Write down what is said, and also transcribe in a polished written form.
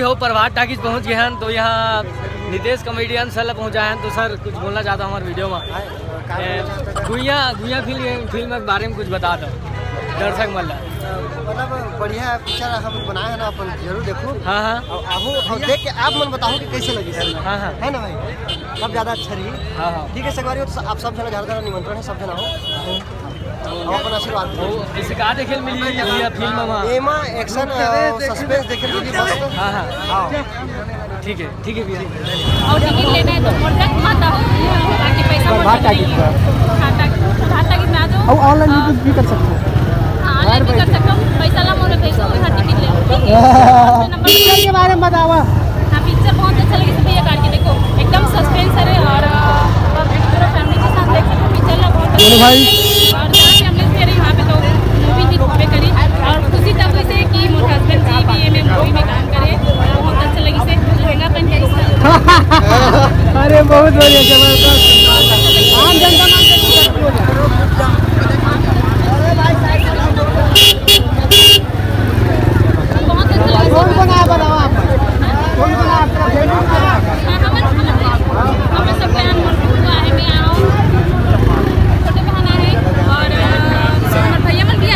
हो प्रभात टाकीज पहुंच गए हैं। तो यहाँ नितेश कॉमेडियन सर पहुँचा है। तो सर कुछ बोलना चाहता हूँ हमारे वीडियो में गुइया फिल्म के बारे में कुछ बता दो दर्शक मतलब बढ़िया पिक्चर हम बनाए हैं ना, अपन जरूर देखो। हाँ हाँ और देख के आप मन बताओ कि कैसे लगी सर। हाँ हाँ है ना भाई, सब ज़्यादा अच्छा रही। हाँ हाँ ठीक है सगवारी, तो आप सब जना ज़्यादा निमंत्रण है, सब जना हो अपन आशीर्वाद जैसे का देखे मिली फिल्म में एमा एक्शन सस्पेंस देखे मिली बस। हाँ हाँ ठीक है भैया। और टिकट लेना है तो मोटक खाता हो ताकि पैसा प्रभात टाकीज का प्रभात टाकीज में आ जाओ। और ऑनलाइन टिकट भी कर सकते हो। हाँ ऑनलाइन भी कर सकते हो, पैसा ला मोर पैसा वहाँ टिकट ले लो। ठीक है नंबर के बारे में बतावा। हाँ पिक्चर बहुत अच्छा लगी, सब ये काट के देखो, एकदम सस्पेंस है और पूरा फैमिली के साथ देख सकते हो। पिक्चर ला बहुत अच्छा भाई और जहाँ भी हमने से यहाँ पे तो मूवी भी घूमे करी और खुशी तब हुई से कि मोर हस्बैंड जी भी एम मूवी में काम करे, बहुत अच्छा लगी से लहंगा पहन के। अरे बहुत बढ़िया, जबरदस्त।